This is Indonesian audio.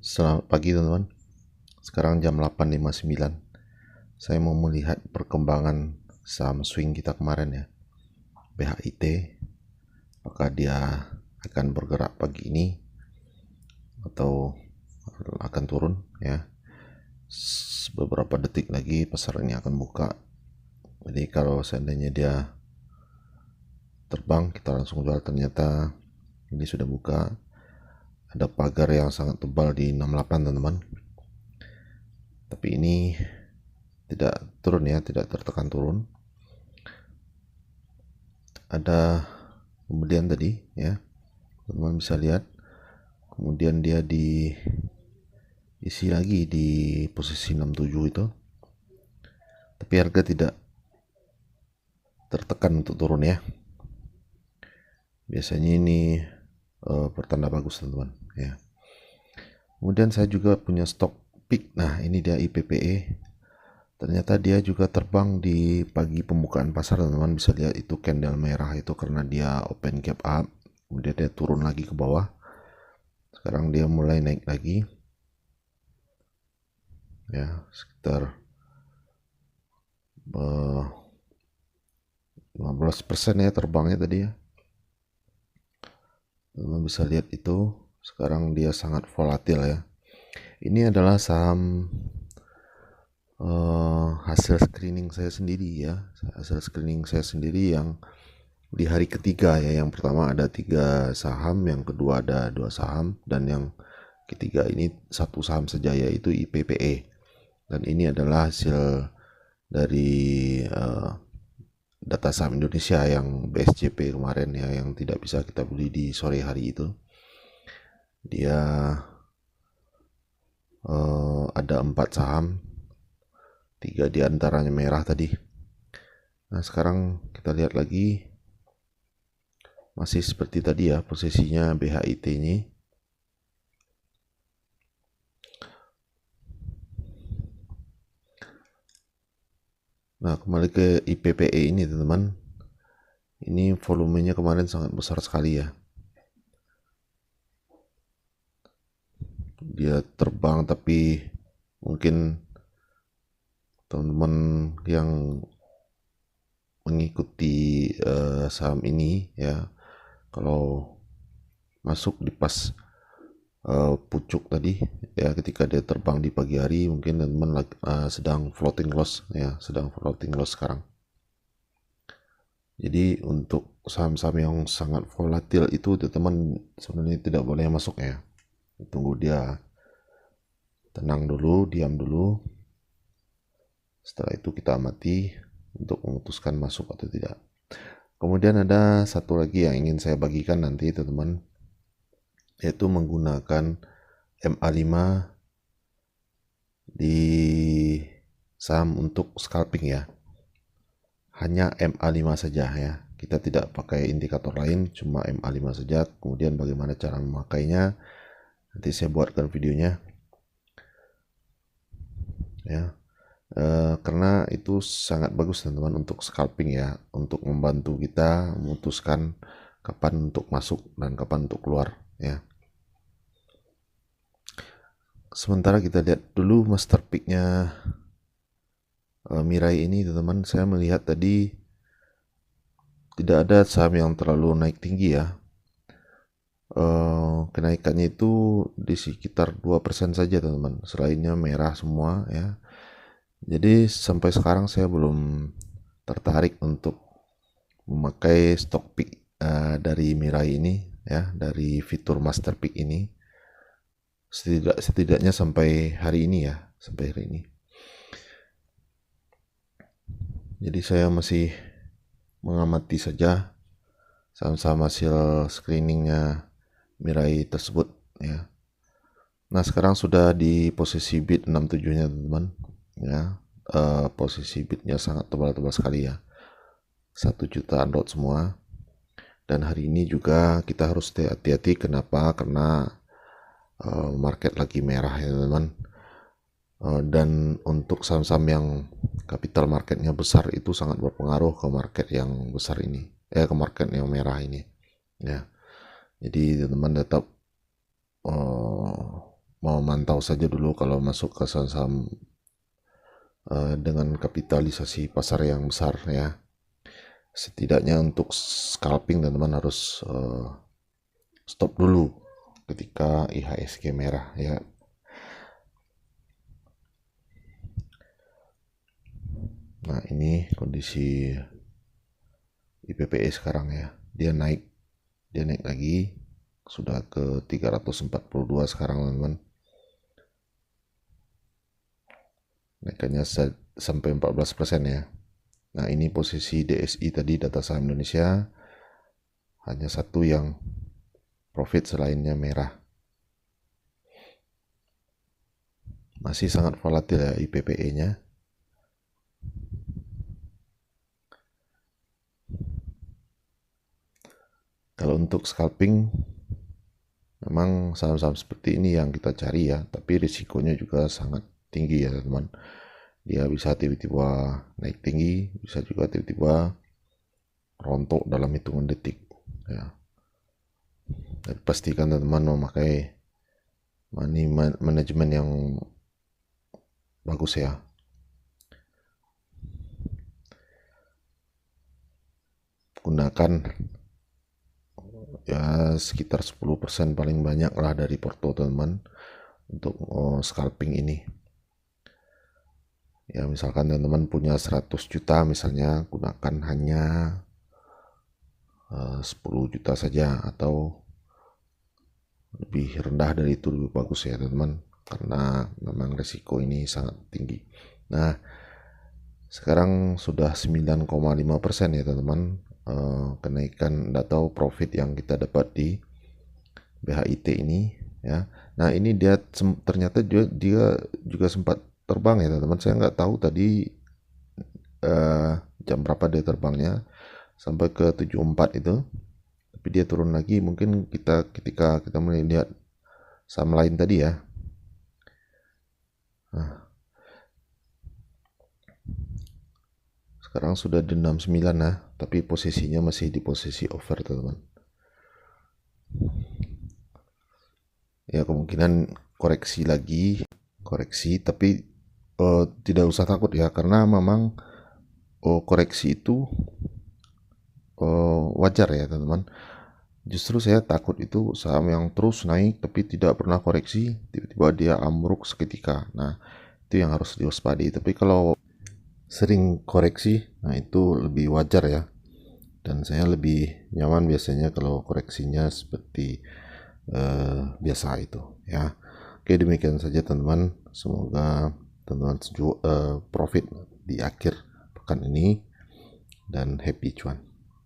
Selamat pagi teman-teman. Sekarang jam 8.59. Saya mau melihat perkembangan saham swing kita kemarin ya. BHIT. Apakah dia akan bergerak pagi ini atau akan turun ya. Beberapa detik lagi pasar ini akan buka. Jadi kalau seandainya dia terbang, kita langsung jual. Ternyata ini sudah buka. Ada pagar yang sangat tebal di 68 teman-teman. Tapi ini tidak turun ya, tidak tertekan turun. Ada kemudian tadi ya, teman-teman bisa lihat, kemudian dia diisi lagi di posisi 67 itu, tapi harga tidak tertekan untuk turun ya. Biasanya ini pertanda bagus teman-teman ya. Kemudian saya juga punya stok pick. Nah ini dia IPPE. Ternyata dia juga terbang di pagi pembukaan pasar teman-teman. Bisa lihat itu candle merah itu karena dia open gap up, kemudian dia turun lagi ke bawah. Sekarang dia mulai naik lagi ya, sekitar 15% ya terbangnya tadi ya. Teman bisa lihat itu sekarang dia sangat volatil ya. Ini adalah saham hasil screening saya sendiri ya, hasil screening saya sendiri yang di hari ketiga ya. Yang pertama ada 3 saham, yang kedua ada 2 saham, dan yang ketiga ini 1 saham saja, yaitu IPPE. Dan ini adalah hasil dari data saham Indonesia yang BSJP kemarin ya, yang tidak bisa kita beli di sore hari itu. Dia ada 4 saham, 3 diantaranya merah tadi. Nah sekarang kita lihat lagi, masih seperti tadi ya posisinya BHIT ini. Nah kembali ke IPPE ini teman-teman, ini volumenya kemarin sangat besar sekali ya. Dia terbang, tapi mungkin teman-teman yang mengikuti saham ini ya, kalau masuk di pas pucuk tadi ya, ketika dia terbang di pagi hari, mungkin teman-teman sedang floating loss ya, sedang floating loss sekarang. Jadi untuk saham-saham yang sangat volatil itu teman-teman sebenarnya tidak boleh masuk ya. Tunggu dia tenang dulu, diam dulu. Setelah itu kita amati untuk memutuskan masuk atau tidak. Kemudian ada satu lagi yang ingin saya bagikan nanti teman-teman, yaitu menggunakan MA5 di saham untuk scalping ya. Hanya MA5 saja ya. Kita tidak pakai indikator lain, cuma MA5 saja. Kemudian bagaimana cara memakainya, nanti saya buatkan videonya ya. Karena itu sangat bagus teman-teman untuk scalping ya, untuk membantu kita memutuskan kapan untuk masuk dan kapan untuk keluar ya. Sementara kita lihat dulu master picknya Mirai ini teman-teman. Saya melihat tadi tidak ada saham yang terlalu naik tinggi ya. Kenaikannya itu di sekitar 2% saja teman-teman, selainnya merah semua ya. Jadi sampai sekarang saya belum tertarik untuk memakai stock pick dari Mirai ini ya, dari fitur master pick ini, setidaknya sampai hari ini ya, sampai hari ini. Jadi saya masih mengamati saja saham-saham hasil screeningnya Mirai tersebut ya. Nah sekarang sudah di posisi bid 67-nya teman-teman ya. Posisi bidnya sangat tebal-tebal sekali ya, 1 jutaan lot semua. Dan hari ini juga kita harus hati-hati. Kenapa? Karena market lagi merah ya teman-teman. Dan untuk saham-saham yang capital marketnya besar itu sangat berpengaruh ke market yang besar ini, ke market yang merah ini ya. Jadi teman-teman tetap mau mantau saja dulu kalau masuk ke saham-saham dengan kapitalisasi pasar yang besar ya. Setidaknya untuk scalping teman-teman harus stop dulu ketika IHSG merah ya. Nah, ini kondisi IPPE sekarang ya. Dia naik lagi, sudah ke 342 sekarang teman-teman. Naikannya sampai 14% ya. Nah, ini posisi DSI tadi, data saham Indonesia, hanya satu yang profit, selainnya merah. Masih sangat volatil ya IPPE-nya. Kalau untuk scalping, memang saham-saham seperti ini yang kita cari ya, tapi risikonya juga sangat tinggi ya teman-teman. Dia bisa tiba-tiba naik tinggi, bisa juga tiba-tiba rontok dalam hitungan detik ya. Dan pastikan teman-teman memakai money management yang bagus ya. Gunakan ya sekitar 10% paling banyak lah dari porto teman-teman untuk scalping ini. Ya, misalkan teman-teman punya 100 juta misalnya, gunakan hanya 10 juta saja, atau lebih rendah dari itu lebih bagus ya teman-teman, karena memang resiko ini sangat tinggi. Nah, sekarang sudah 9,5% ya teman-teman kenaikan atau profit yang kita dapat di BHIT ini ya. Nah, ini dia ternyata dia juga sempat terbang ya teman-teman. Saya nggak tahu tadi jam berapa dia terbangnya sampai ke 74 itu, tapi dia turun lagi. Mungkin ketika kita melihat saham lain tadi ya. Nah, sekarang sudah di 69 nah, tapi posisinya masih di posisi over teman-teman. Ya, kemungkinan koreksi lagi, tapi tidak usah takut ya, karena memang koreksi itu wajar ya teman-teman. Justru saya takut itu saham yang terus naik tapi tidak pernah koreksi, tiba-tiba dia ambruk seketika. Nah, itu yang harus diwaspadai. Tapi kalau sering koreksi, nah itu lebih wajar ya. Dan saya lebih nyaman biasanya kalau koreksinya seperti biasa itu ya. Oke, demikian saja teman-teman. Semoga teman-teman profit di akhir pekan ini dan happy cuan.